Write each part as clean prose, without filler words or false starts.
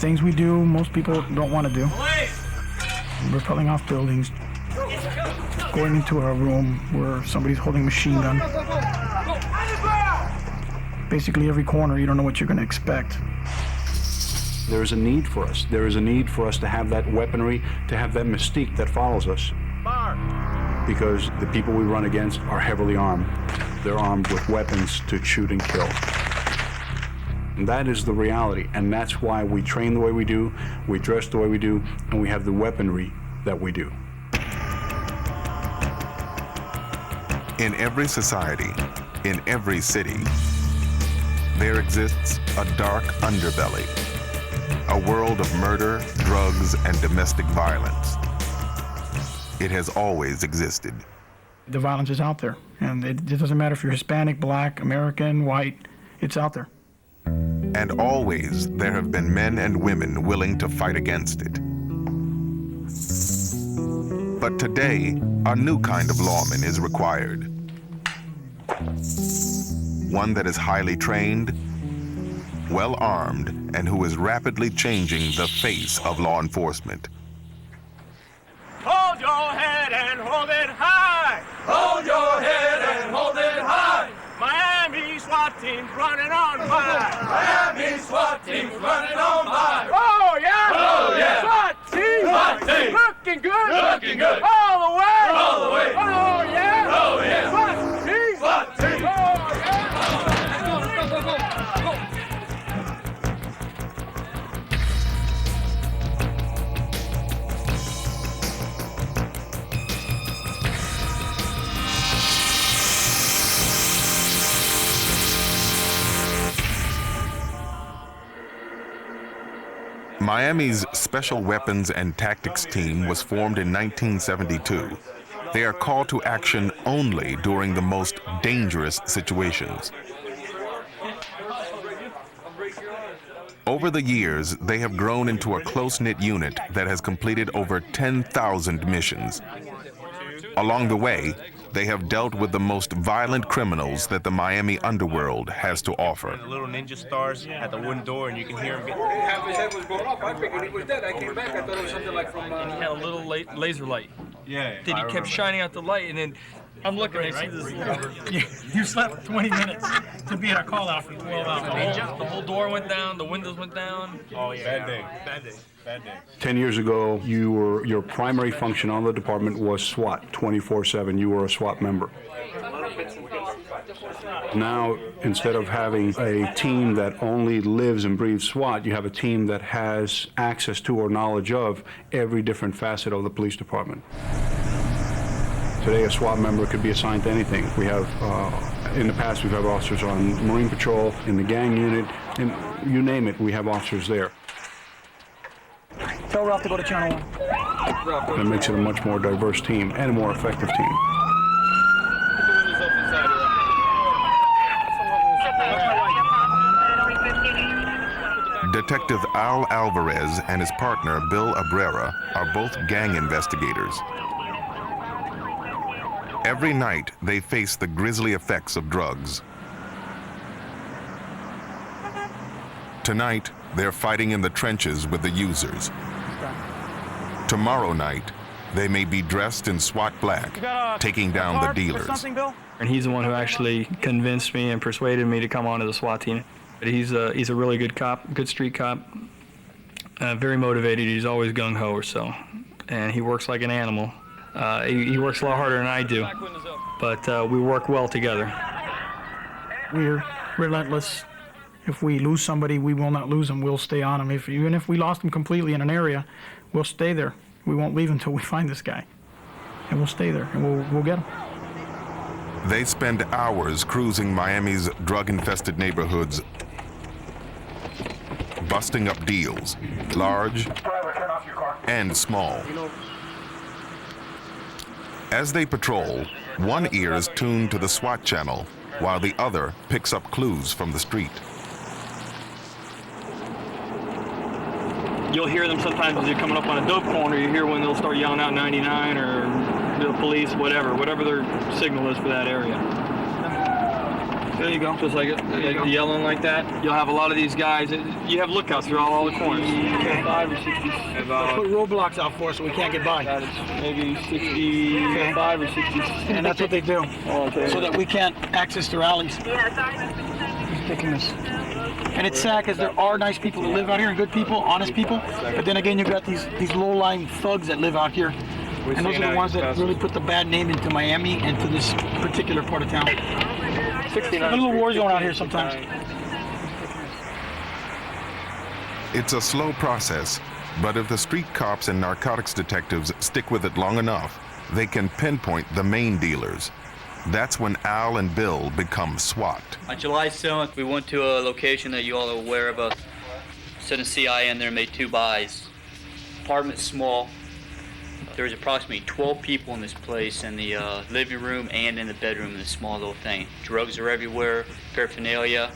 things we do, most people don't want to do. Rappelling off buildings, going into a room where somebody's holding a machine gun. Basically every corner, you don't know what you're going to expect. There is a need for us. There is a need for us to have that weaponry, to have that mystique that follows us. Because the people we run against are heavily armed. They're armed with weapons to shoot and kill. And that is the reality, and that's why we train the way we do, we dress the way we do, and we have the weaponry that we do. In every society, in every city, there exists a dark underbelly, a world of murder, drugs, and domestic violence. It has always existed. The violence is out there, and it doesn't matter if you're Hispanic, Black, American, white, it's out there. And always there have been men and women willing to fight against it. But today, a new kind of lawman is required. One that is highly trained, well-armed, and who is rapidly changing the face of law enforcement. Hold your head and hold it high! Hold your head and hold it high! Miami SWAT team's running on by! Miami SWAT team's running on by! Oh yeah! Oh yeah! SWAT team! SWAT team! Looking good! Looking good! All the way! All the way! Oh yeah! Oh yeah! SWAT team! SWAT team! Oh yeah! Let's go, go, go, go! Miami's Special Weapons and Tactics Team was formed in 1972. They are called to action only during the most dangerous situations. Over the years, they have grown into a close-knit unit that has completed over 10,000 missions. Along the way, they have dealt with the most violent criminals that the Miami underworld has to offer. The little ninja stars at the wooden door, and you can hear him get... Half his head was blown off. I figured he was dead. I came back. I thought it was something like from... And he had a little laser light. Yeah. Then he kept shining out the light, and then I'm looking and I see this little... You slept for 20 minutes to be at a call out for 12 hours. The whole door went down, the windows went down. Oh, yeah. Bad day. Bad day. Bad day. 10 years ago, your primary function on the department was SWAT, 24/7. You were a SWAT member. Now, instead of having a team that only lives and breathes SWAT, you have a team that has access to or knowledge of every different facet of the police department. Today, a SWAT member could be assigned to anything. We have, in the past, we've had officers on Marine Patrol, in the gang unit, and you name it, we have officers there. Tell Ralph to go to Channel 1. That makes it a much more diverse team and a more effective team. Detective Al Alvarez and his partner Bill Abrera are both gang investigators. Every night, they face the grisly effects of drugs. Tonight, they're fighting in the trenches with the users. Tomorrow night, they may be dressed in SWAT black, taking down the dealers. And he's the one who actually convinced me and persuaded me to come onto the SWAT team. But he's a really good cop, good street cop, very motivated. He's always gung-ho or so, and he works like an animal. He works a lot harder than I do, but we work well together. We're relentless. If we lose somebody, we will not lose them. We'll stay on them. Even if we lost them completely in an area, we'll stay there. We won't leave until we find this guy, and we'll stay there, and we'll get him. They spend hours cruising Miami's drug-infested neighborhoods, busting up deals, large and small. As they patrol, one ear is tuned to the SWAT channel, while the other picks up clues from the street. You'll hear them sometimes as you're coming up on a dope corner. You hear when they'll start yelling out 99 or the police, whatever their signal is for that area. There you go. Just like it, yelling like that. You'll have a lot of these guys. You have lookouts throughout all the corners. Okay. 5 or 60. About, Put roadblocks out for us so we can't get by. that is maybe 65 or 60. And that's what they do, Okay. so that we can't access their alleys. Ridiculous. And it's sad because there are nice people that live out here and good people, honest people. But then again, you've got these low-lying thugs that live out here. And those are the ones that really put the bad name into Miami and to this particular part of town. It's a little war zone out here sometimes. It's a slow process, but if the street cops and narcotics detectives stick with it long enough, they can pinpoint the main dealers. That's when Al and Bill become SWAT. On July 7th, we went to a location that you all are aware of. Sent a CI in there and made 2 buys. Apartment's small. There's approximately 12 people in this place, in the living room and in the bedroom in this small little thing. Drugs are everywhere, paraphernalia.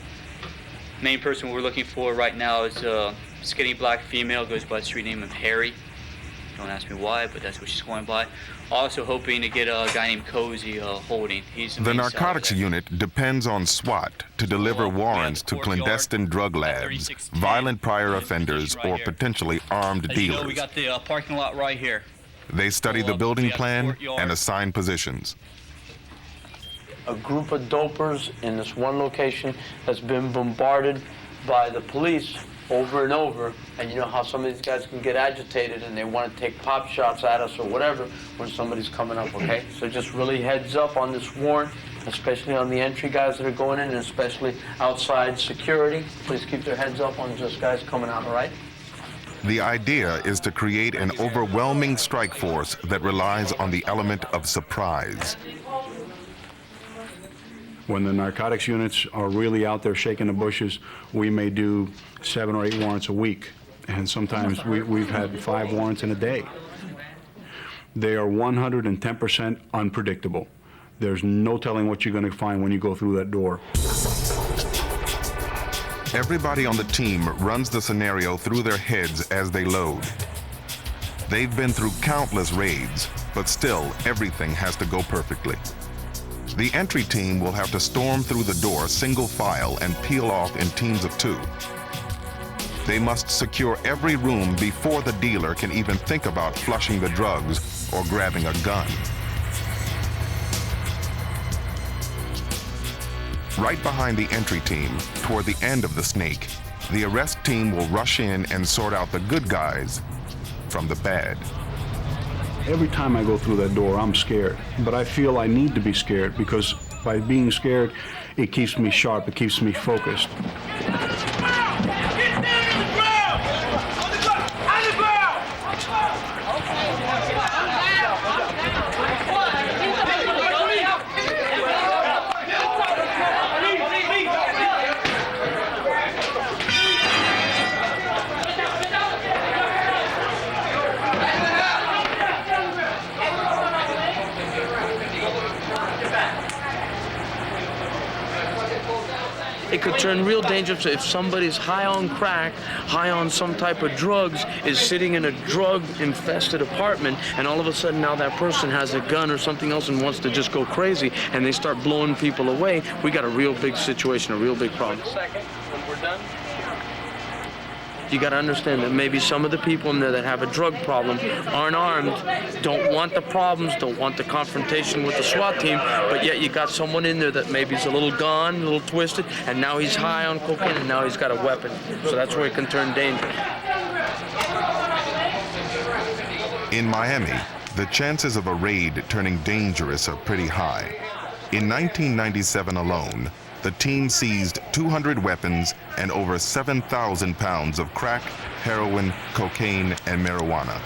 Main person we're looking for right now is a skinny black female, goes by the street name of Harry. Don't ask me why, but that's what she's going by. Also hoping to get a guy named Cozy holding. He's The narcotics unit depends on SWAT to deliver warrants to clandestine drug labs, violent prior offenders, or potentially armed As you know, we dealers. got the parking lot right here. They study the building plan and assign positions. A group of dopers in this one location has been bombarded by the police over and over, and you know how some of these guys can get agitated and they want to take pop shots at us or whatever when somebody's coming up, okay? So just really heads up on this warrant, especially on the entry guys that are going in, and especially outside security. Please keep their heads up on just guys coming out, all right? The idea is to create an overwhelming strike force that relies on the element of surprise. When the narcotics units are really out there shaking the bushes, we may do 7 or 8 warrants a week. And sometimes we've had 5 warrants in a day. They are 110% unpredictable. There's no telling what you're going to find when you go through that door. Everybody on the team runs the scenario through their heads as they load. They've been through countless raids, but still everything has to go perfectly. The entry team will have to storm through the door single file and peel off in teams of 2. They must secure every room before the dealer can even think about flushing the drugs or grabbing a gun. Right behind the entry team, toward the end of the snake, the arrest team will rush in and sort out the good guys from the bad. Every time I go through that door, I'm scared. But I feel I need to be scared because by being scared, it keeps me sharp, it keeps me focused. It could turn real dangerous if somebody's high on crack, high on some type of drugs, is sitting in a drug-infested apartment, and all of a sudden now that person has a gun or something else and wants to just go crazy, and they start blowing people away. We got a real big situation, a real big problem. Second, when we're done. You got to understand that maybe some of the people in there that have a drug problem aren't armed, don't want the problems, don't want the confrontation with the SWAT team, but yet you got someone in there that maybe is a little gone, a little twisted, and now he's high on cocaine, and now he's got a weapon. So that's where it can turn dangerous. In Miami, the chances of a raid turning dangerous are pretty high. In 1997 alone, the team seized 200 weapons and over 7,000 pounds of crack, heroin, cocaine, and marijuana.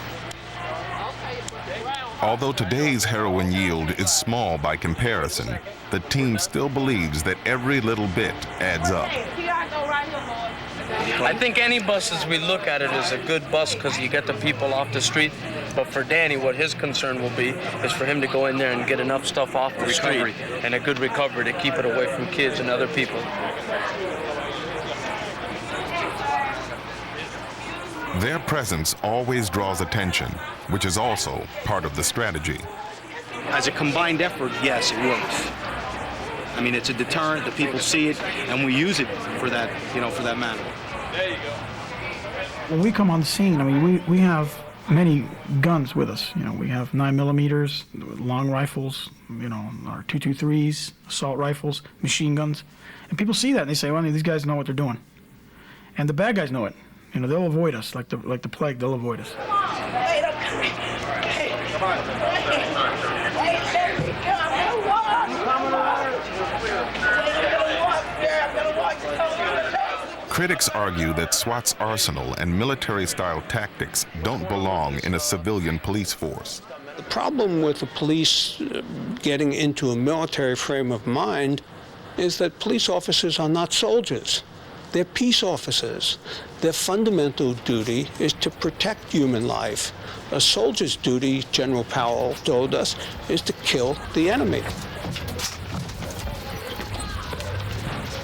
Although today's heroin yield is small by comparison, the team still believes that every little bit adds up. I think any bus as we look at it is a good bus because you get the people off the street. But for Danny, what his concern will be is for him to go in there and get enough stuff off the street and a good recovery to keep it away from kids and other people. Their presence always draws attention, which is also part of the strategy. As a combined effort, yes, it works. I mean, it's a deterrent. The people see it, and we use it for that, for that matter. There you go. When we come on the scene, I mean, we have many guns with us. We have 9mm, long rifles, our 223s, assault rifles, machine guns. And people see that and they say, well, these guys know what they're doing. And the bad guys know it. They'll avoid us like the plague. They'll avoid us. Critics argue that SWAT's arsenal and military-style tactics don't belong in a civilian police force. The problem with the police getting into a military frame of mind is that police officers are not soldiers. They're peace officers. Their fundamental duty is to protect human life. A soldier's duty, General Powell told us, is to kill the enemy.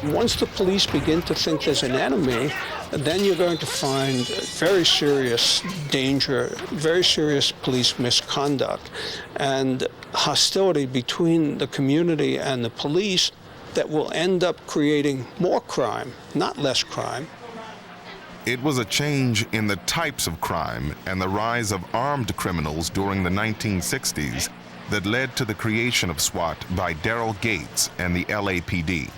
Once the police begin to think there's an enemy, then you're going to find very serious danger, very serious police misconduct, and hostility between the community and the police that will end up creating more crime, not less crime. It was a change in the types of crime and the rise of armed criminals during the 1960s that led to the creation of SWAT by Daryl Gates and the LAPD.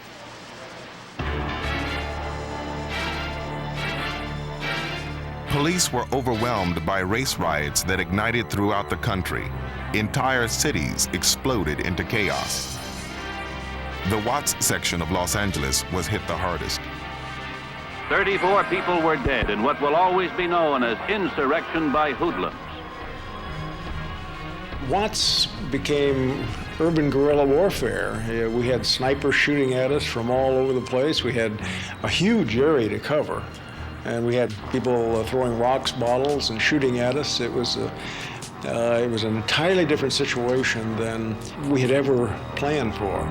Police were overwhelmed by race riots that ignited throughout the country. Entire cities exploded into chaos. The Watts section of Los Angeles was hit the hardest. 34 people were dead in what will always be known as insurrection by hoodlums. Watts became urban guerrilla warfare. We had snipers shooting at us from all over the place. We had a huge area to cover. And we had people throwing rocks, bottles, and shooting at us. It was an entirely different situation than we had ever planned for.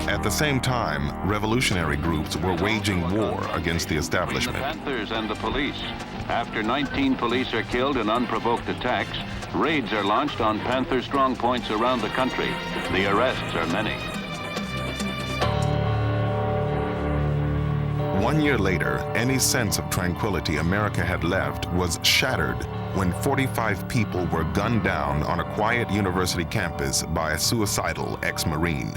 At the same time, revolutionary groups were waging war against the establishment. The Panthers and the police. After 19 police are killed in unprovoked attacks, raids are launched on Panther strong points around the country. The arrests are many. 1 year later, any sense of tranquility America had left was shattered when 45 people were gunned down on a quiet university campus by a suicidal ex-Marine.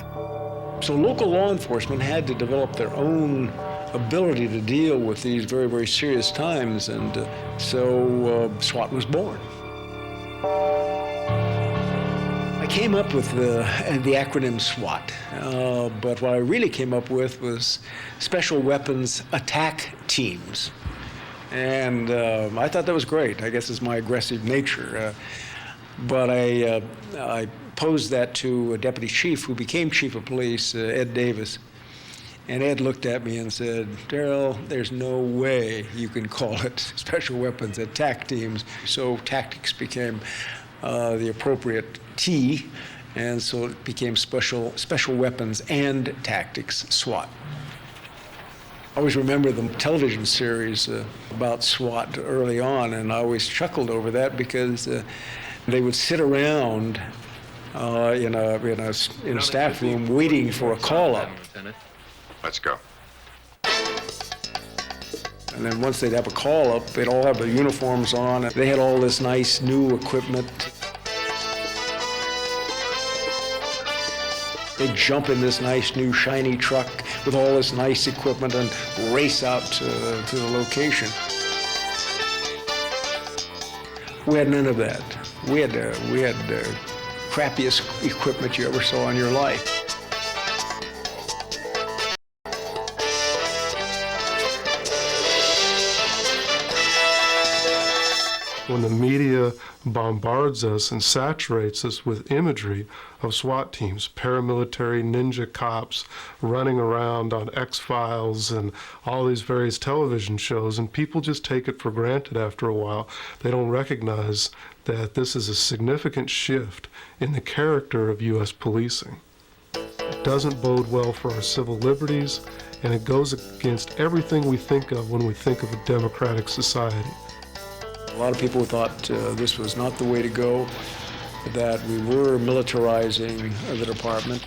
So local law enforcement had to develop their own ability to deal with these very, very serious times, and so SWAT was born. I came up with the acronym SWAT, but what I really came up with was Special Weapons Attack Teams. And I thought that was great. I guess it's my aggressive nature. But I posed that to a deputy chief who became chief of police, Ed Davis. And Ed looked at me and said, "Daryl, there's no way you can call it Special Weapons Attack Teams." So tactics became the appropriate T, and so it became Special Weapons and Tactics, SWAT. I always remember the television series about SWAT early on, and I always chuckled over that because they would sit around in a staff room waiting for a call-up. Let's go. And then once they'd have a call-up, they'd all have their uniforms on. They had all this nice new equipment. They'd jump in this nice new shiny truck with all this nice equipment and race out to the location. We had none of that. We had the crappiest equipment you ever saw in your life. When the media bombards us and saturates us with imagery of SWAT teams, paramilitary ninja cops running around on X-Files and all these various television shows, and people just take it for granted after a while. They don't recognize that this is a significant shift in the character of U.S. policing. It doesn't bode well for our civil liberties, and it goes against everything we think of when we think of a democratic society. A lot of people thought this was not the way to go, that we were militarizing the department.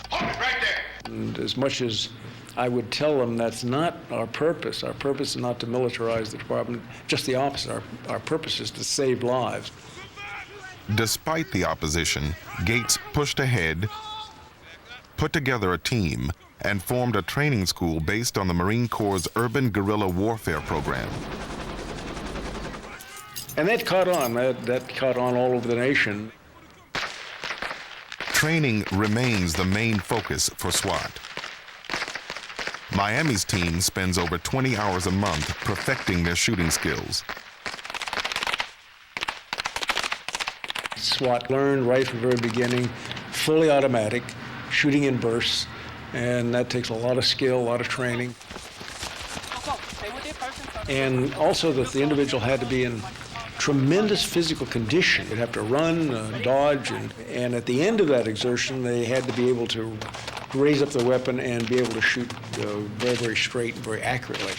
Hold it right And as much as I would tell them that's not our purpose is not to militarize the department, just the opposite. Our purpose is to save lives. Despite the opposition, Gates pushed ahead, put together a team, and formed a training school based on the Marine Corps' urban guerrilla warfare program. And that caught on. That caught on all over the nation. Training remains the main focus for SWAT. Miami's team spends over 20 hours a month perfecting their shooting skills. SWAT learned right from the very beginning, fully automatic, shooting in bursts, and that takes a lot of skill, a lot of training. And also that the individual had to be in tremendous physical condition. They'd have to run, dodge, and at the end of that exertion, they had to be able to raise up the weapon and be able to shoot very, very straight and very accurately.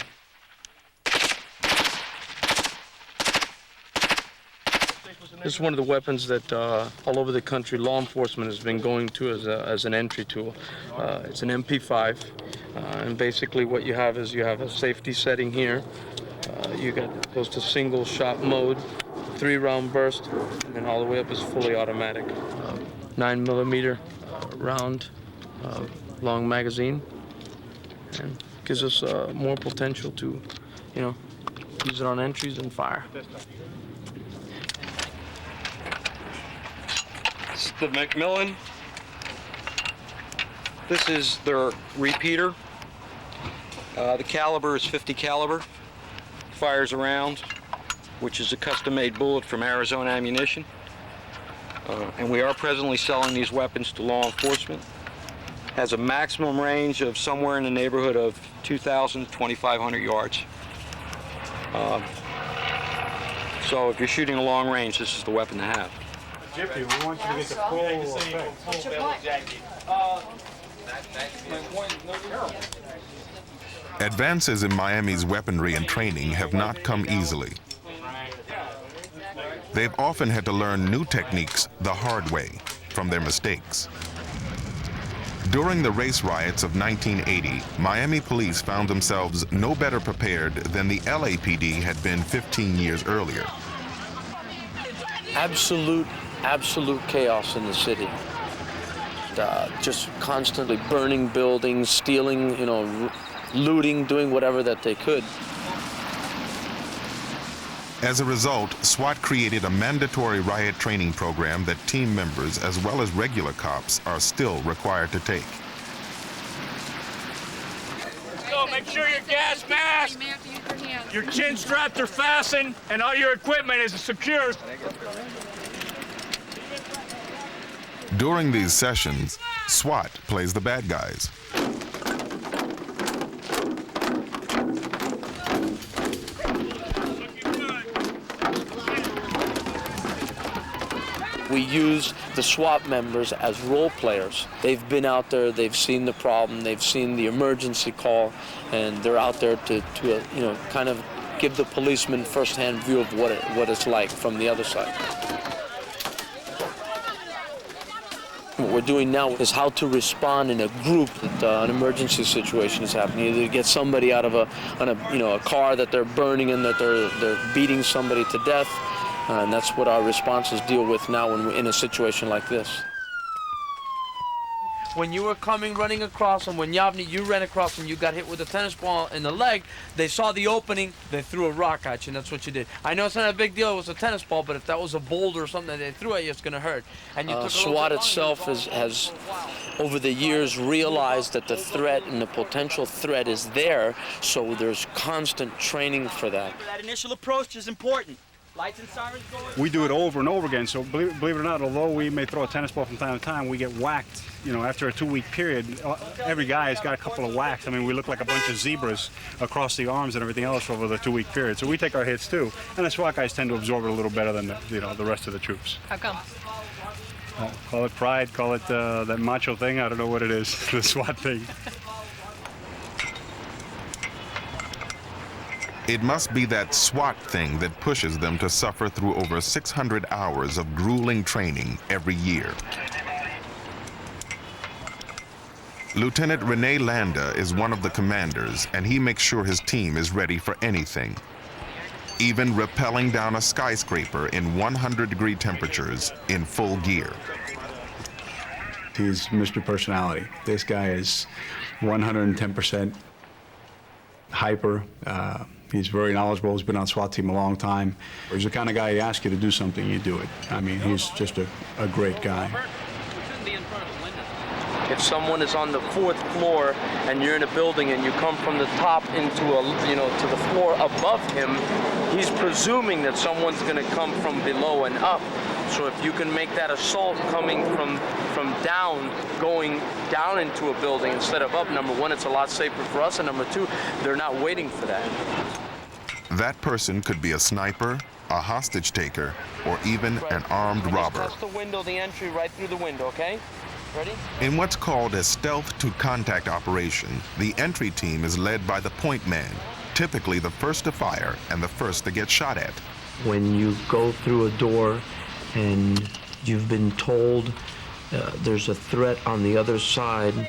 This is one of the weapons that all over the country law enforcement has been going to as an entry tool. It's an MP5, and basically what you have is you have a safety setting here. Goes to single shot mode, 3-round burst, and then all the way up is fully automatic. 9mm round, long magazine, and gives us more potential to, use it on entries and fire. It's the Macmillan. This is their repeater. The caliber is .50 caliber. Fires a round, which is a custom-made bullet from Arizona Ammunition. And we are presently selling these weapons to law enforcement. Has a maximum range of somewhere in the neighborhood of 2,000 to 2,500 yards. So if you're shooting a long range, this is the weapon to have. Jiffy, we want you to get the full effect. Advances in Miami's weaponry and training have not come easily. They've often had to learn new techniques the hard way from their mistakes. During the race riots of 1980, Miami police found themselves no better prepared than the LAPD had been 15 years earlier. Absolute chaos in the city. Just constantly burning buildings, stealing, looting, doing whatever that they could. As a result, SWAT created a mandatory riot training program that team members, as well as regular cops, are still required to take. So make sure your gas mask, your chin straps are fastened, and all your equipment is secure. During these sessions, SWAT plays the bad guys. We use the SWAT members as role players. They've been out there, they've seen the problem, they've seen the emergency call, and they're out there to kind of give the policeman first-hand view of what it's like from the other side. What we're doing now is how to respond in a group that an emergency situation is happening. Either get somebody out of a car that they're burning and that they're beating somebody to death. And that's what our responses deal with now when we're in a situation like this. When you were running across, and when Yavni, you ran across and you got hit with a tennis ball in the leg, they saw the opening, they threw a rock at you, and that's what you did. I know it's not a big deal, it was a tennis ball, but if that was a boulder or something that they threw at you, it's going to hurt. And you took SWAT itself has, over the years, realized that the threat and the potential threat is there, so there's constant training for that. That initial approach is important. Lights and sirens going. We do it over and over again, so believe it or not, although we may throw a tennis ball from time to time, we get whacked. After a 2-week period, every guy has got a couple of whacks. I mean, we look like a bunch of zebras across the arms and everything else over the 2-week period. So we take our hits too, and the SWAT guys tend to absorb it a little better than the rest of the troops. How come? Call it pride, call it that macho thing. I don't know what it is, the SWAT thing. It must be that SWAT thing that pushes them to suffer through over 600 hours of grueling training every year. Lieutenant Rene Landa is one of the commanders, and he makes sure his team is ready for anything. Even rappelling down a skyscraper in 100-degree temperatures in full gear. He's Mr. Personality. This guy is 110% hyper. He's very knowledgeable. He's been on SWAT team a long time. He's the kind of guy, you ask you to do something, you do it. I mean, he's just a great guy. If someone is on the 4th floor and you're in a building and you come from the top into to the floor above him, he's presuming that someone's going to come from below and up. So if you can make that assault coming from down, going down into a building instead of up, number one, it's a lot safer for us, and number two, they're not waiting for that. That person could be a sniper, a hostage taker, or even an armed robber. Press the window, the entry right through the window, okay? Ready? In what's called a stealth-to-contact operation, the entry team is led by the point man, typically the first to fire and the first to get shot at. When you go through a door and you've been told there's a threat on the other side,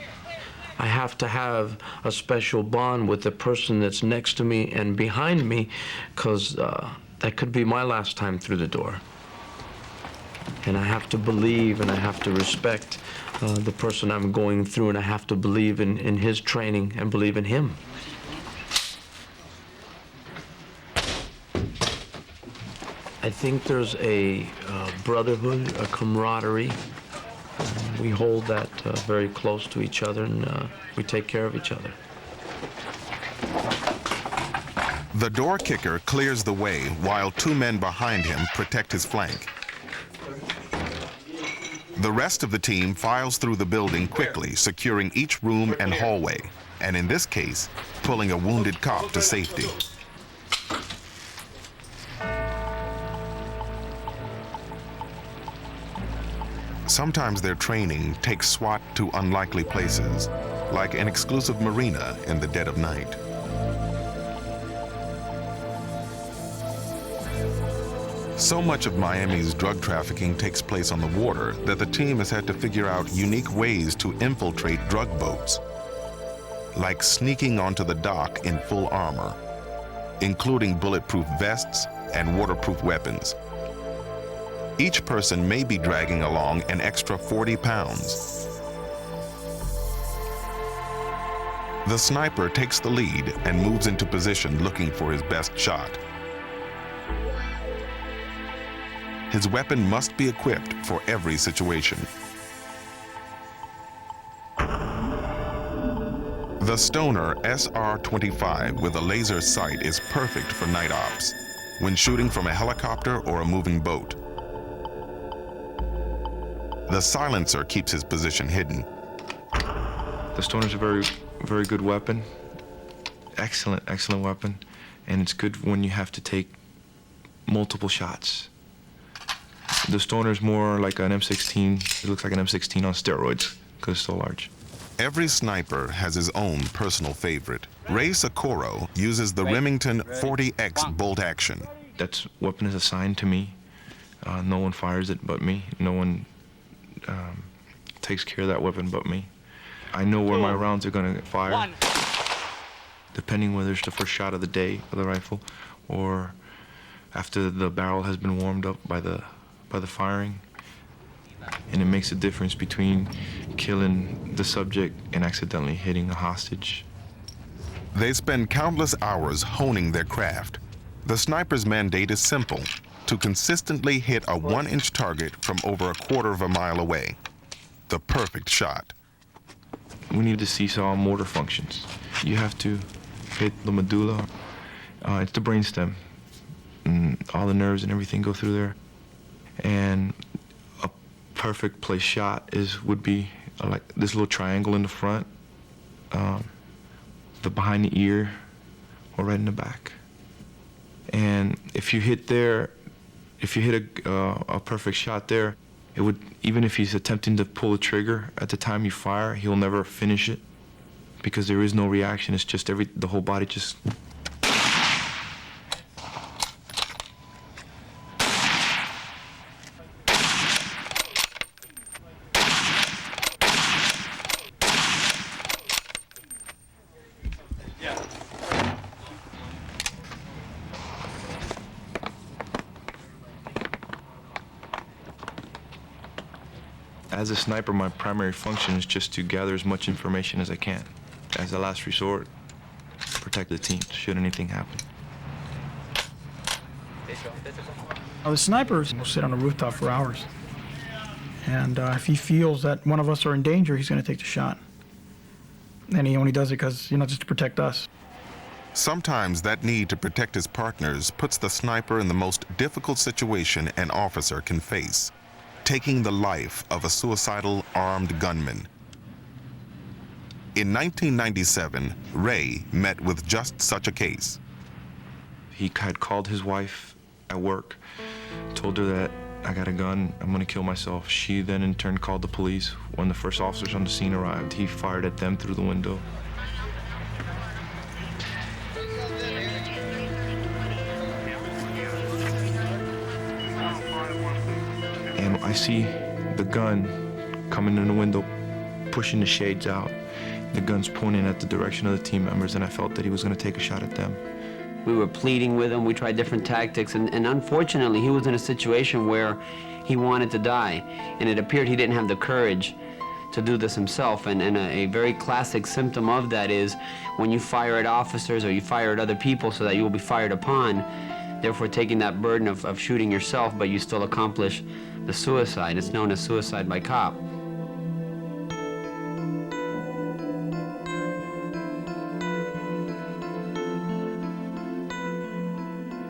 I have to have a special bond with the person that's next to me and behind me, because that could be my last time through the door. And I have to believe and I have to respect the person I'm going through, and I have to believe in his training and believe in him. I think there's a brotherhood, a camaraderie. We hold that very close to each other, and we take care of each other. The door kicker clears the way while 2 men behind him protect his flank. The rest of the team files through the building quickly, securing each room and hallway, and in this case, pulling a wounded cop to safety. Sometimes their training takes SWAT to unlikely places, like an exclusive marina in the dead of night. So much of Miami's drug trafficking takes place on the water that the team has had to figure out unique ways to infiltrate drug boats, like sneaking onto the dock in full armor, including bulletproof vests and waterproof weapons. Each person may be dragging along an extra 40 pounds. The sniper takes the lead and moves into position looking for his best shot. His weapon must be equipped for every situation. The Stoner SR-25 with a laser sight is perfect for night ops, when shooting from a helicopter or a moving boat. The silencer keeps his position hidden. The Stoner's a very good weapon. Excellent weapon. And it's good when you have to take multiple shots. The Stoner's more like an M16. It looks like an M16 on steroids because it's so large. Every sniper has his own personal favorite. Ray Socorro uses the Remington 40X bolt action. That weapon is assigned to me. No one fires it but me. No one takes care of that weapon but me. I know where my rounds are going to fire, depending whether it's the first shot of the day of the rifle or after the barrel has been warmed up by the firing. And it makes a difference between killing the subject and accidentally hitting a hostage. They spend countless hours honing their craft. The sniper's mandate is simple: to consistently hit a 1-inch target from over a quarter of a mile away. The perfect shot. We need to see how motor functions. You have to hit the medulla. It's the brainstem. And all the nerves and everything go through there. And a perfect place shot would be like this little triangle in the front, the behind the ear, or right in the back. And if you hit there, if you hit a perfect shot there, it would, even if he's attempting to pull the trigger at the time you fire, he'll never finish it because there is no reaction. It's just the whole body just. As a sniper, my primary function is just to gather as much information as I can. As a last resort, protect the team should anything happen. The snipers will sit on the rooftop for hours. And if he feels that one of us are in danger, he's going to take the shot. And he only does it because, just to protect us. Sometimes that need to protect his partners puts the sniper in the most difficult situation an officer can face, taking the life of a suicidal armed gunman. In 1997, Ray met with just such a case. He had called his wife at work, told her that I got a gun, I'm gonna kill myself. She then in turn called the police. When the first officers on the scene arrived, he fired at them through the window. And I see the gun coming in the window, pushing the shades out. The gun's pointing at the direction of the team members, and I felt that he was gonna take a shot at them. We were pleading with him, we tried different tactics, and unfortunately he was in a situation where he wanted to die, and it appeared he didn't have the courage to do this himself, and a very classic symptom of that is when you fire at officers or you fire at other people so that you will be fired upon, therefore taking that burden of shooting yourself, but you still accomplish the suicide. It's known as suicide by cop.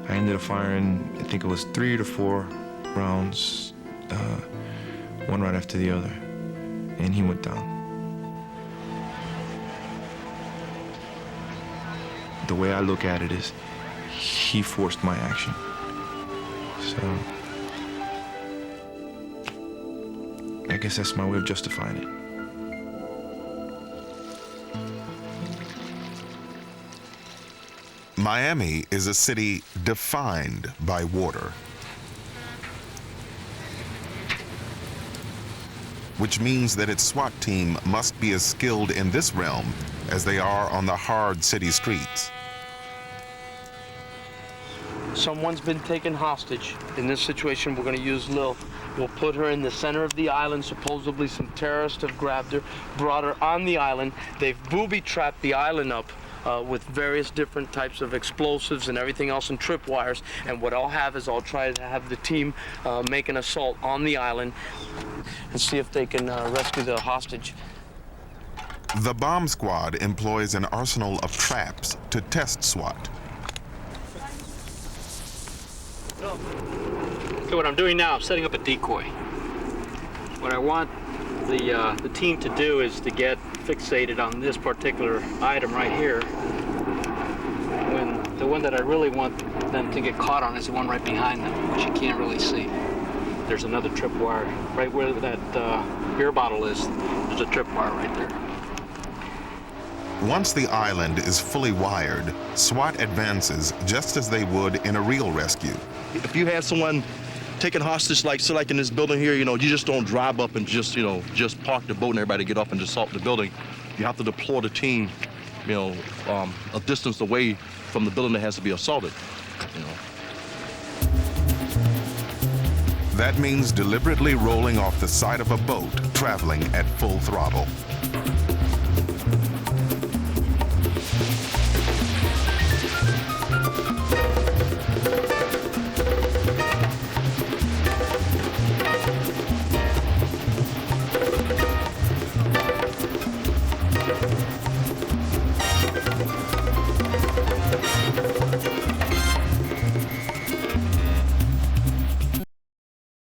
I ended up firing, I think it was 3 to 4 rounds, one right after the other, and he went down. The way I look at it is, he forced my action. So, I guess that's my way of justifying it. Miami is a city defined by water, which means that its SWAT team must be as skilled in this realm as they are on the hard city streets. Someone's been taken hostage. In this situation, we're going to use Lil. We'll put her in the center of the island. Supposedly some terrorists have grabbed her, brought her on the island. They've booby-trapped the island up with various different types of explosives and everything else and tripwires. And what I'll have is I'll try to have the team make an assault on the island and see if they can rescue the hostage. The bomb squad employs an arsenal of traps to test SWAT. So what I'm doing now, I'm setting up a decoy. What I want the team to do is to get fixated on this particular item right here, when the one that I really want them to get caught on is the one right behind them, which you can't really see. There's another tripwire right where that beer bottle is. There's a tripwire right there. Once the island is fully wired, SWAT advances just as they would in a real rescue. If you had someone taken hostage, like in this building here, you just don't drive up and just park the boat and everybody get up and just assault the building. You have to deploy the team, a distance away from the building that has to be assaulted, That means deliberately rolling off the side of a boat traveling at full throttle.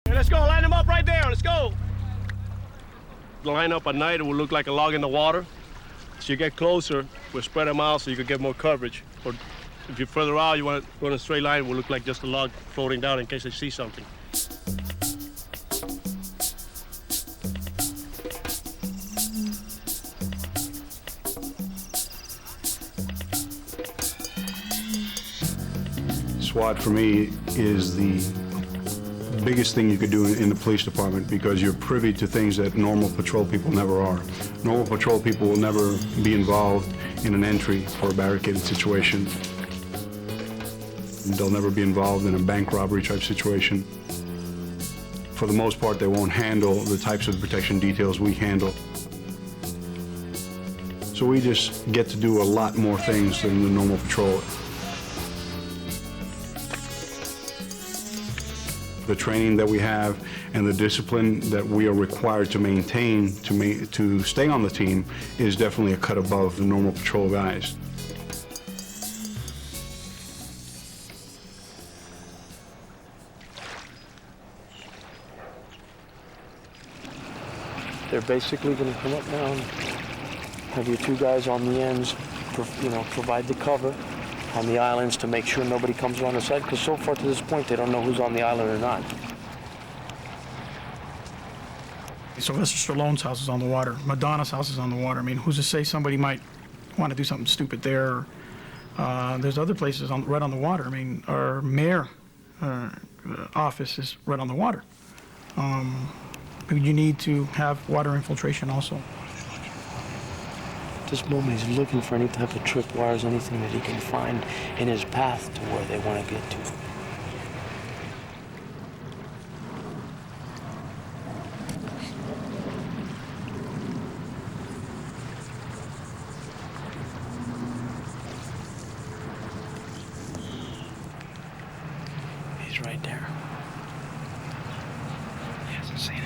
Let's go, line them up right there, let's go. Line up at night, it will look like a log in the water. As you get closer, we'll spread them out so you can get more coverage. Or if you're further out, you want to go in a straight line, it will look like just a log floating down in case they see something. SWAT for me is the biggest thing you could do in the police department because you're privy to things that normal patrol people never are. Normal patrol people will never be involved in an entry for a barricaded situation. They'll never be involved in a bank robbery type situation. for the most part, they won't handle the types of protection details we handle. So we just get to do a lot more things than the normal patrol. The training that we have and the discipline that we are required to maintain to stay on the team is definitely a cut above the normal patrol guys. They're basically going to come up now and have your two guys on the ends, provide the cover on the islands to make sure nobody comes around the side, because so far to this point, they don't know who's on the island or not. Sylvester Stallone's house is on the water. Madonna's house is on the water. I mean, who's to say somebody might want to do something stupid there? There's other places right on the water. I mean, our mayor office is right on the water. You need to have water infiltration also. At this moment, he's looking for any type of tripwires, anything that he can find in his path to where they want to get to. He's right there. He hasn't seen it.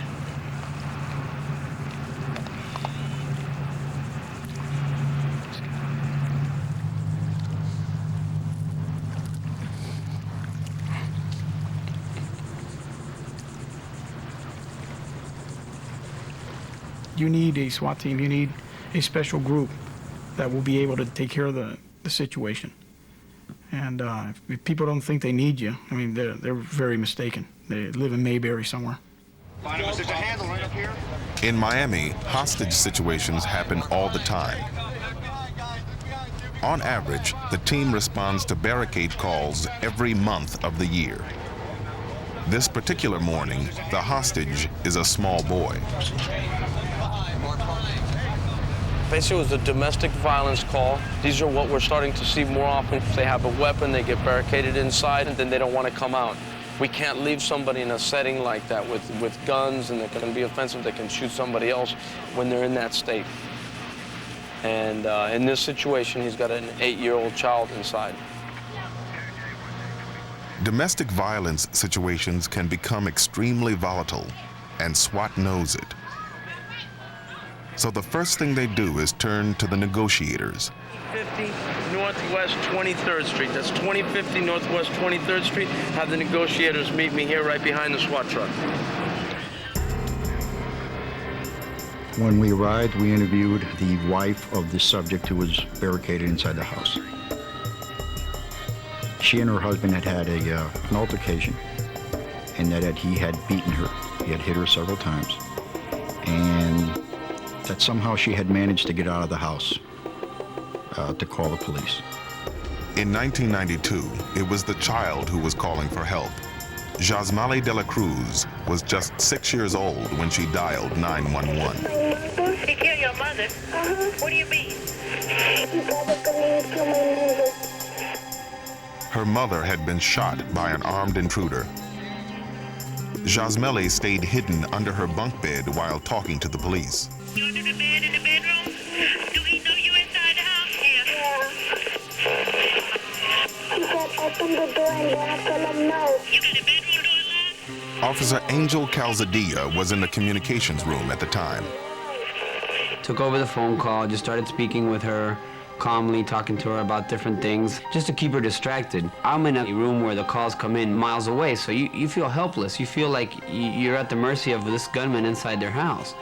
You need a SWAT team. You need a special group that will be able to take care of the situation. And if people don't think they need you, I mean, they're very mistaken. They live in Mayberry somewhere. There's a handle right up here. In Miami, hostage situations happen all the time. On average, the team responds to barricade calls every month of the year. This particular morning, the hostage is a small boy. Basically, it was a domestic violence call. These are what we're starting to see more often. If they have a weapon, they get barricaded inside, and then they don't want to come out. We can't leave somebody in a setting like that with guns, and they're going to be offensive. They can shoot somebody else when they're in that state. And in this situation, he's got an 8-year-old child inside. Domestic violence situations can become extremely volatile, and SWAT knows it. So the first thing they do is turn to the negotiators. 50 Northwest 23rd Street. That's 2050 Northwest 23rd Street. Have the negotiators meet me here right behind the SWAT truck. When we arrived, we interviewed the wife of the subject who was barricaded inside the house. She and her husband had had an altercation, and that he had beaten her. He had hit her several times, and that somehow she had managed to get out of the house to call the police. In 1992, it was the child who was calling for help. Jasmali de la Cruz was just 6 years old when she dialed 911. He killed your mother? What do you mean? Her mother had been shot by an armed intruder. Jasmali stayed hidden under her bunk bed while talking to the police. You under the bed in the bedroom? Do he know you inside the house here? Yeah. He said open the door and then I tell him no. You got the bedroom door locked? Officer Angel Calzadilla was in the communications room at the time. Took over the phone call, just started speaking with her, calmly talking to her about different things, just to keep her distracted. I'm in a room where the calls come in miles away, so you feel helpless. You feel like you're at the mercy of this gunman inside their house.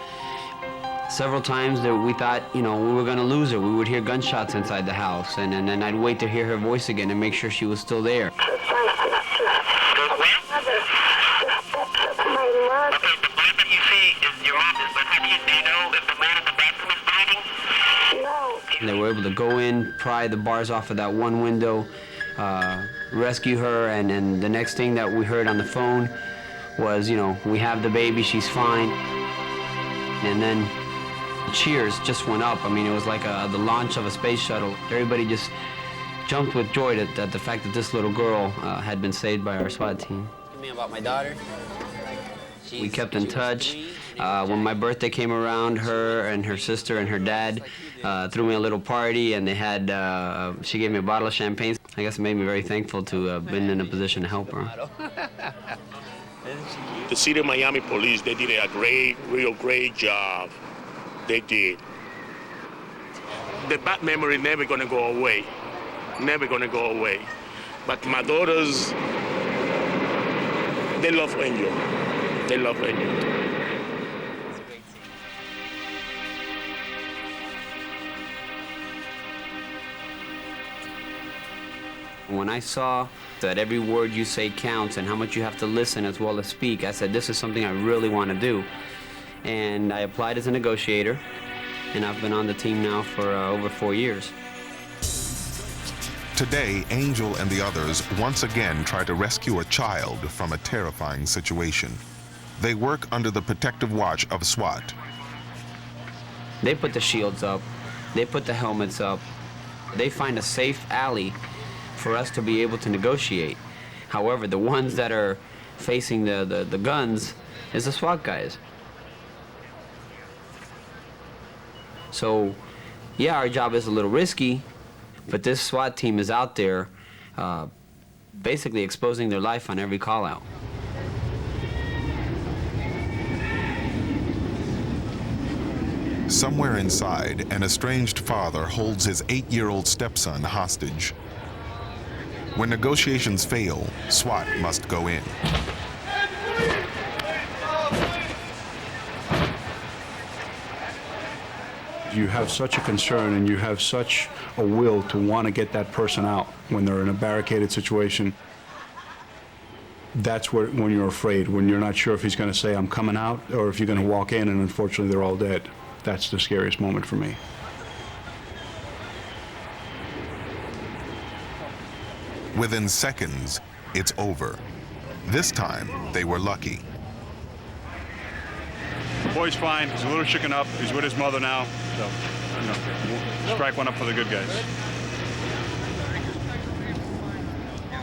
Several times that we thought, we were going to lose her. We would hear gunshots inside the house, and then I'd wait to hear her voice again and make sure she was still there. They were able to go in, pry the bars off of that one window, rescue her, and the next thing that we heard on the phone was, we have the baby, she's fine. And then cheers just went up. I mean, it was like the launch of a space shuttle. Everybody just jumped with joy at the fact that this little girl had been saved by our SWAT team. Tell me about my daughter. We kept in touch. When my birthday came around, her and her sister and her dad threw me a little party, and they had, she gave me a bottle of champagne. I guess it made me very thankful to have been in a position to help her. The City of Miami Police, they did a real great job. They did. The bad memory never gonna go away. Never gonna go away. But my daughters, they love Angel. They love Angel. When I saw that every word you say counts and how much you have to listen as well as speak, I said, this is something I really want to do. And I applied as a negotiator, and I've been on the team now for over 4 years. Today, Angel and the others once again try to rescue a child from a terrifying situation. They work under the protective watch of SWAT. They put the shields up, they put the helmets up, they find a safe alley for us to be able to negotiate. However, the ones that are facing the guns is the SWAT guys. So, yeah, our job is a little risky, but this SWAT team is out there basically exposing their life on every call out. Somewhere inside, an estranged father holds his 8-year-old stepson hostage. When negotiations fail, SWAT must go in. You have such a concern and you have such a will to want to get that person out when they're in a barricaded situation. That's when you're afraid, when you're not sure if he's going to say, I'm coming out, or if you're going to walk in and unfortunately they're all dead. That's the scariest moment for me. Within seconds, it's over. This time, they were lucky. The boy's fine. He's a little shaken up. He's with his mother now. So, we'll strike one up for the good guys.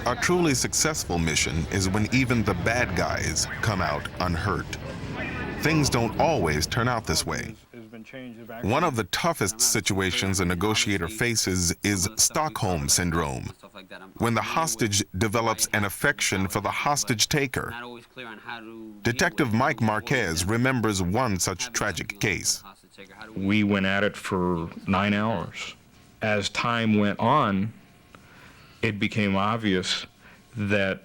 A truly successful mission is when even the bad guys come out unhurt. Things don't always turn out this way. One of the toughest situations a negotiator faces is Stockholm Syndrome, when the hostage develops an affection for the hostage taker. Detective Mike Marquez remembers one such tragic case. We went at it for 9 hours. As time went on, it became obvious that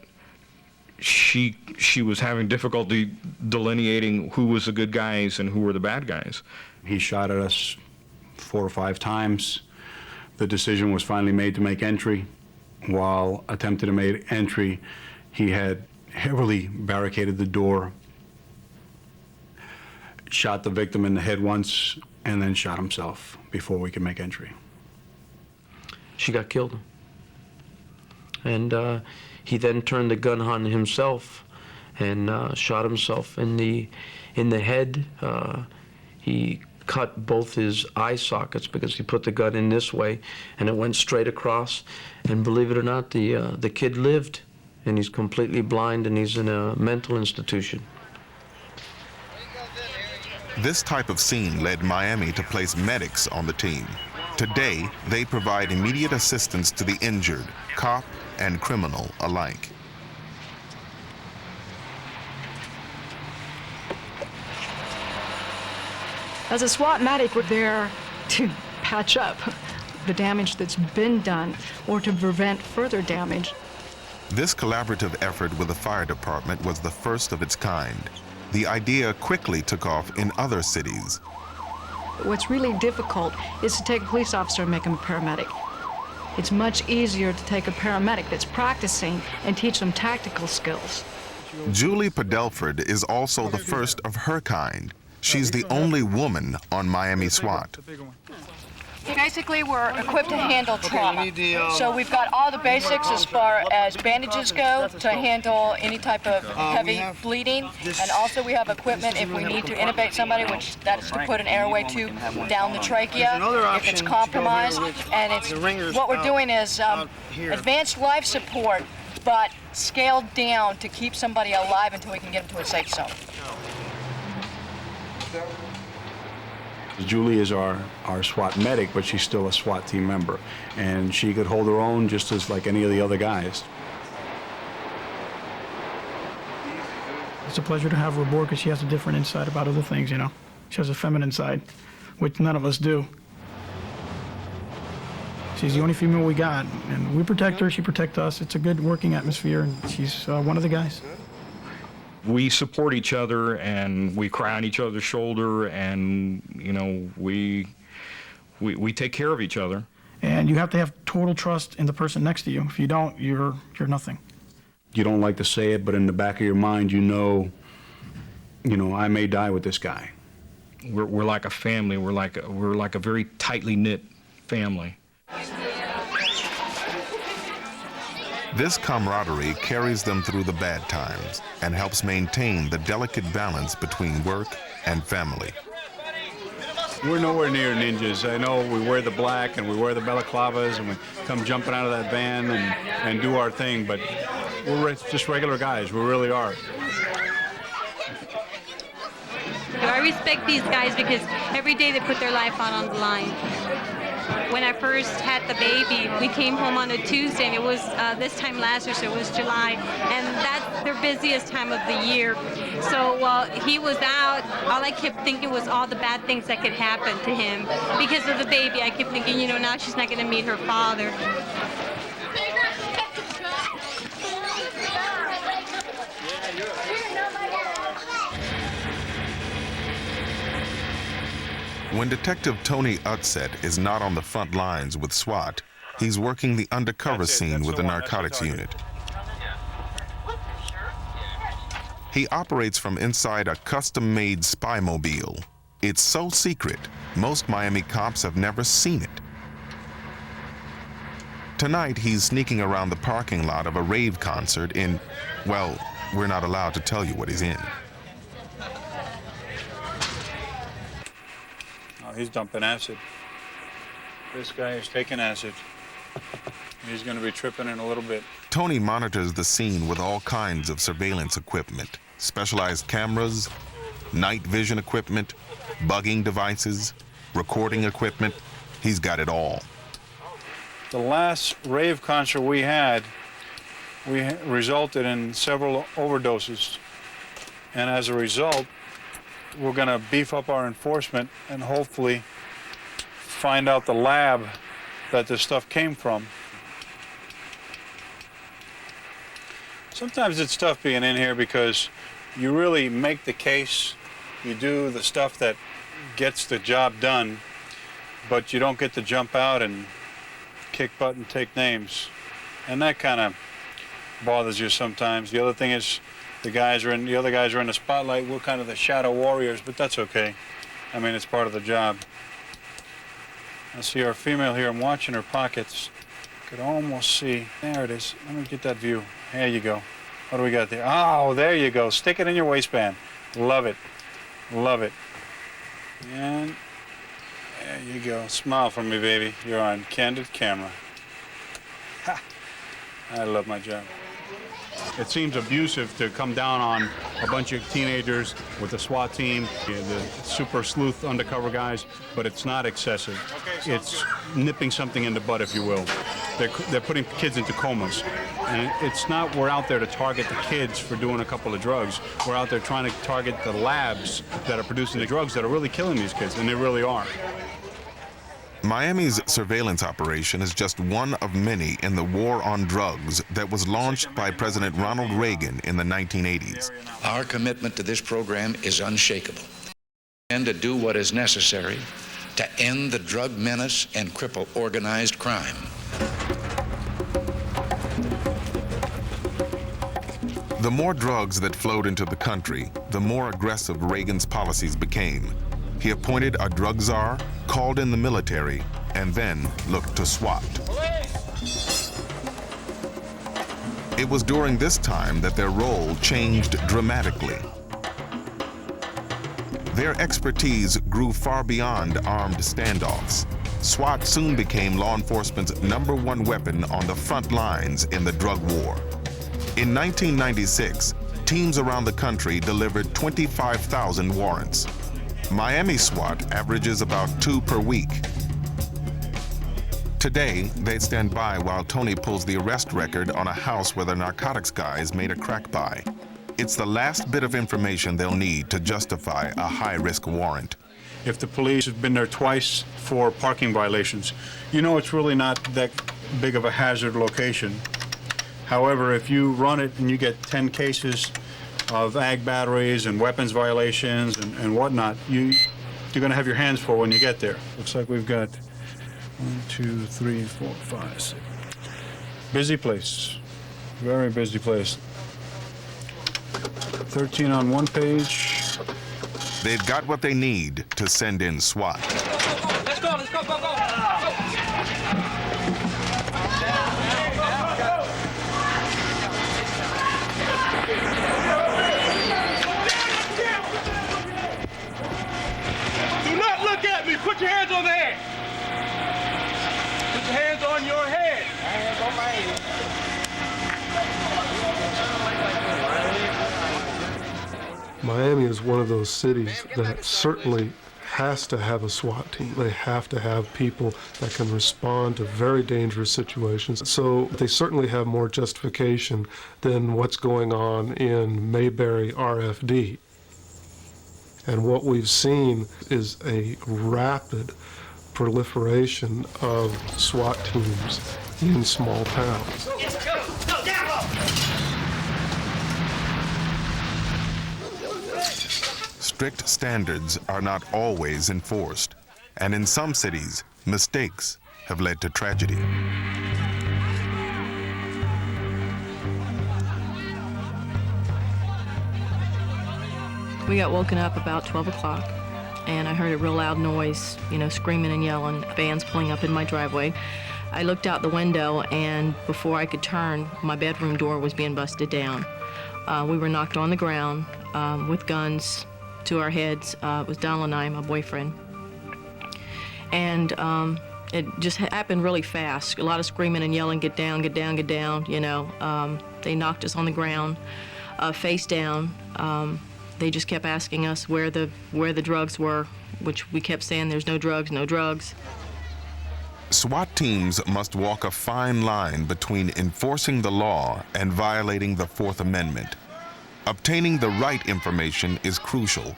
she was having difficulty delineating who was the good guys and who were the bad guys. He shot at us 4 or 5 times. The decision was finally made to make entry. While attempting to make entry, he had heavily barricaded the door, shot the victim in the head once, and then shot himself before we could make entry. She got killed. And he then turned the gun on himself and shot himself in the head. He cut both his eye sockets because he put the gun in this way, and it went straight across. And believe it or not, the kid lived, and he's completely blind, and he's in a mental institution. This type of scene led Miami to place medics on the team. Today, they provide immediate assistance to the injured, cop and criminal alike. As a SWAT medic, we're there to patch up the damage that's been done or to prevent further damage. This collaborative effort with the fire department was the first of its kind. The idea quickly took off in other cities. What's really difficult is to take a police officer and make him a paramedic. It's much easier to take a paramedic that's practicing and teach them tactical skills. Julie Padelford is also the first of her kind. She's the only woman on Miami SWAT. Basically, we're equipped to handle trauma. So we've got all the basics as far as bandages go to handle any type of heavy bleeding. And also we have equipment if we need to intubate somebody, which that is to put an airway tube down the trachea if it's compromised. And it's what we're doing is advanced life support, but scaled down to keep somebody alive until we can get them to a safe zone. Julie is our SWAT medic, but she's still a SWAT team member, and she could hold her own just as like any of the other guys. It's a pleasure to have her aboard because she has a different insight about other things, you know. She has a feminine side, which none of us do. She's the only female we got, and we protect her, she protects us. It's a good working atmosphere, and she's one of the guys. We support each other, and we cry on each other's shoulder, and, you know, we take care of each other. And you have to have total trust in the person next to you. If you don't, you're nothing. You don't like to say it, but in the back of your mind, you know, I may die with this guy. We're like a family. We're like a very tightly knit family. This camaraderie carries them through the bad times and helps maintain the delicate balance between work and family. We're nowhere near ninjas. I know we wear the black and we wear the balaclavas and we come jumping out of that van and do our thing, but we're just regular guys. We really are. I respect these guys because every day they put their life out on the line. When I first had the baby, we came home on a Tuesday, and it was this time last year, so it was July, and that's their busiest time of the year. So while he was out, all I kept thinking was all the bad things that could happen to him. Because of the baby, I kept thinking, you know, now she's not going to meet her father. When Detective Tony S.W.A.T is not on the front lines with SWAT, he's working the undercover scene with the narcotics unit. He operates from inside a custom-made spy mobile. It's so secret, most Miami cops have never seen it. Tonight, he's sneaking around the parking lot of a rave concert in, well, we're not allowed to tell you what he's in. He's dumping acid. This guy is taking acid. He's going to be tripping in a little bit. Tony monitors the scene with all kinds of surveillance equipment, specialized cameras, night vision equipment, bugging devices, recording equipment. He's got it all. The last rave concert we had, resulted in several overdoses. And as a result, we're going to beef up our enforcement and hopefully find out the lab that this stuff came from. Sometimes it's tough being in here because you really make the case, you do the stuff that gets the job done, but you don't get to jump out and kick butt and take names. And that kind of bothers you sometimes. The other thing is, the other guys are in the spotlight. We're kind of the shadow warriors, but that's okay. I mean, it's part of the job. I see our female here. I'm watching her pockets. Could almost see. There it is. Let me get that view. There you go. What do we got there? Oh, there you go. Stick it in your waistband. Love it. Love it. And there you go. Smile for me, baby. You're on candid camera. Ha! I love my job. It seems abusive to come down on a bunch of teenagers with the SWAT team, the super sleuth undercover guys, but it's not excessive. It's nipping something in the bud, if you will. They're putting kids into comas. And it's not we're out there to target the kids for doing a couple of drugs. We're out there trying to target the labs that are producing the drugs that are really killing these kids, and they really are. Miami's surveillance operation is just one of many in the war on drugs that was launched by President Ronald Reagan in the 1980s. Our commitment to this program is unshakable, and to do what is necessary to end the drug menace and cripple organized crime. The more drugs that flowed into the country, the more aggressive Reagan's policies became. He appointed a drug czar, called in the military, and then looked to SWAT. It was during this time that their role changed dramatically. Their expertise grew far beyond armed standoffs. SWAT soon became law enforcement's #1 weapon on the front lines in the drug war. In 1996, teams around the country delivered 25,000 warrants. Miami SWAT averages about 2 per week. Today, they stand by while Tony pulls the arrest record on a house where the narcotics guys made a crack buy. It's the last bit of information they'll need to justify a high-risk warrant. If the police have been there twice for parking violations, you know it's really not that big of a hazard location. However, if you run it and you get 10 cases of ag batteries and weapons violations and whatnot, you're going to have your hands full when you get there. Looks like we've got 1, 2, 3, 4, 5, 6. Busy place. Very busy place. 13 on one page. They've got what they need to send in SWAT. Let's go, go, go. Do not look at me. Put your hands on the head. Put your hands on your head. My hands on my head. Miami is one of those cities that certainly has to have a SWAT team. They have to have people that can respond to very dangerous situations. So they certainly have more justification than what's going on in Mayberry RFD. And what we've seen is a rapid proliferation of SWAT teams in small towns. Strict standards are not always enforced, and in some cities, mistakes have led to tragedy. We got woken up about 12 o'clock, and I heard a real loud noise, screaming and yelling, vans pulling up in my driveway. I looked out the window, and before I could turn, my bedroom door was being busted down. We were knocked on the ground with guns to our heads. It was Donald and I, my boyfriend. And it just happened really fast. A lot of screaming and yelling, get down, get down, get down, They knocked us on the ground, face down. They just kept asking us where the drugs were, which we kept saying there's no drugs, no drugs. SWAT teams must walk a fine line between enforcing the law and violating the Fourth Amendment. Obtaining the right information is crucial.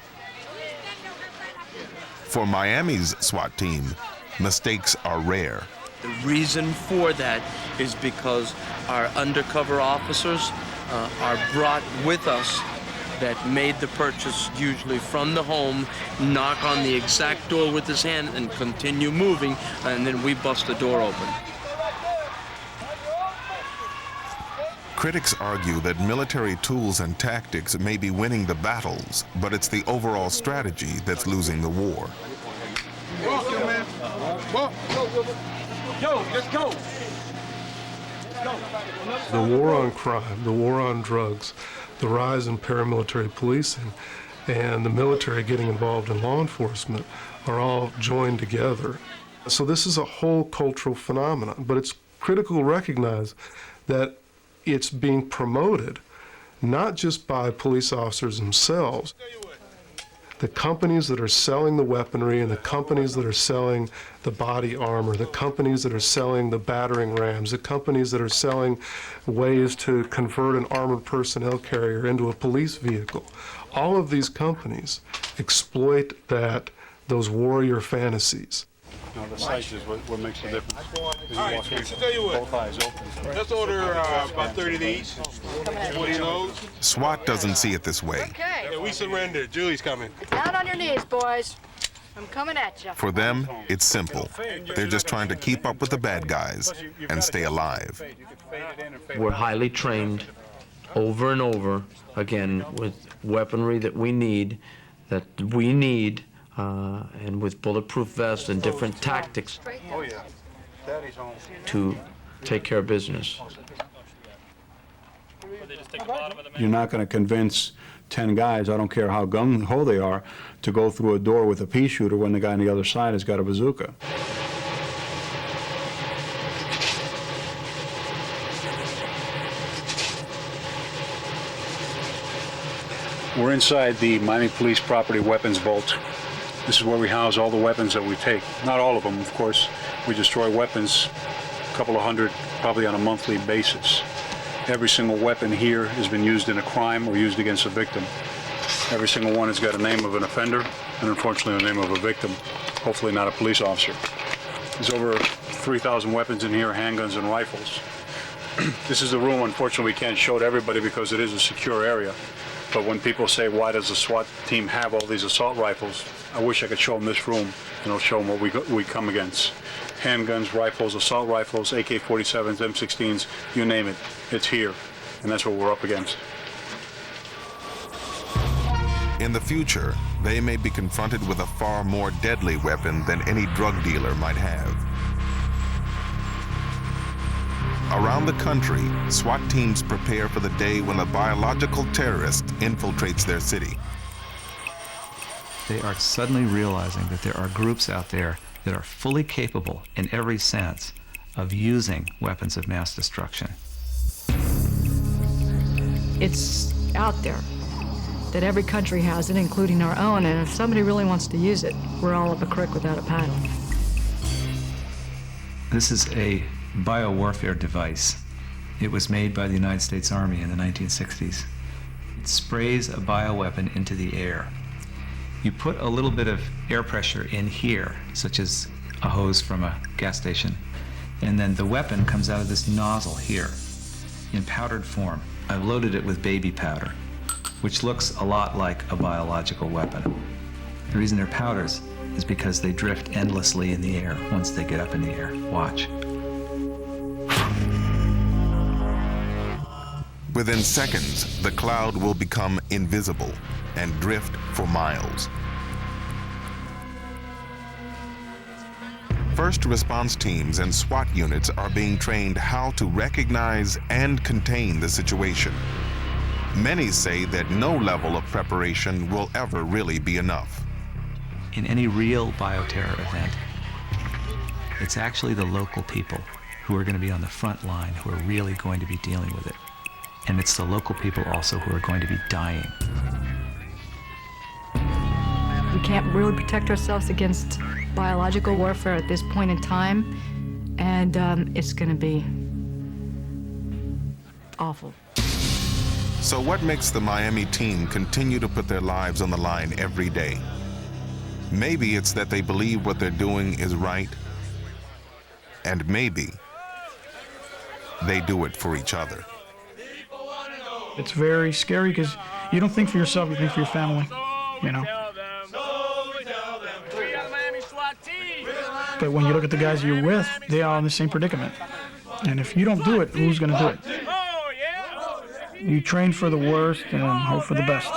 For Miami's SWAT team, mistakes are rare. The reason for that is because our undercover officers are brought with us that made the purchase usually from the home, knock on the exact door with his hand and continue moving, and then we bust the door open. Critics argue that military tools and tactics may be winning the battles, but it's the overall strategy that's losing the war. Walk, yo, man. Walk. Yo, let's go. The war on crime, the war on drugs, the rise in paramilitary policing, and the military getting involved in law enforcement are all joined together. So this is a whole cultural phenomenon, but it's critical to recognize that it's being promoted not just by police officers themselves. The companies that are selling the weaponry and the companies that are selling the body armor, the companies that are selling the battering rams, the companies that are selling ways to convert an armored personnel carrier into a police vehicle, all of these companies exploit those warrior fantasies. No, the size is what makes the difference. All right, I'll tell you what. Both eyes open. Let's order about 30 of these. 20 of those. SWAT doesn't see it this way. Okay. Yeah, we surrender. Julie's coming. Down on your knees, boys. I'm coming at you. For them, it's simple. They're just trying to keep up with the bad guys and stay alive. We're highly trained over and over, again, with weaponry that we need, and with bulletproof vests and different tactics to take care of business. You're not going to convince 10 guys, I don't care how gung-ho they are, to go through a door with a pea shooter when the guy on the other side has got a bazooka. We're inside the Miami Police Property Weapons Vault. This is where we house all the weapons that we take. Not all of them, of course. We destroy weapons, a couple of hundred, probably on a monthly basis. Every single weapon here has been used in a crime or used against a victim. Every single one has got a name of an offender and unfortunately the name of a victim, hopefully not a police officer. There's over 3,000 weapons in here, handguns and rifles. This is the room, unfortunately, we can't show to everybody because it is a secure area. But when people say, why does the SWAT team have all these assault rifles? I wish I could show them this room, and it'll show them what we come against. Handguns, rifles, assault rifles, AK-47s, M16s, you name it, it's here. And that's what we're up against. In the future, they may be confronted with a far more deadly weapon than any drug dealer might have. Around the country, SWAT teams prepare for the day when a biological terrorist infiltrates their city. They are suddenly realizing that there are groups out there that are fully capable, in every sense, of using weapons of mass destruction. It's out there that every country has it, including our own, and if somebody really wants to use it, we're all up a creek without a paddle. This is a biowarfare device. It was made by the United States Army in the 1960s. It sprays a bioweapon into the air. You put a little bit of air pressure in here, such as a hose from a gas station, and then the weapon comes out of this nozzle here in powdered form. I've loaded it with baby powder, which looks a lot like a biological weapon. The reason they're powders is because they drift endlessly in the air once they get up in the air. Watch. Within seconds, the cloud will become invisible and drift for miles. First response teams and SWAT units are being trained how to recognize and contain the situation. Many say that no level of preparation will ever really be enough. In any real bioterror event, it's actually the local people who are going to be on the front line who are really going to be dealing with it. And it's the local people also who are going to be dying. We can't really protect ourselves against biological warfare at this point in time, and it's going to be awful. So what makes the Miami team continue to put their lives on the line every day? Maybe it's that they believe what they're doing is right, and maybe they do it for each other. It's very scary because you don't think for yourself, you think for your family, you know. But when you look at the guys you're with, they are in the same predicament. And if you don't do it, who's going to do it? You train for the worst and hope for the best.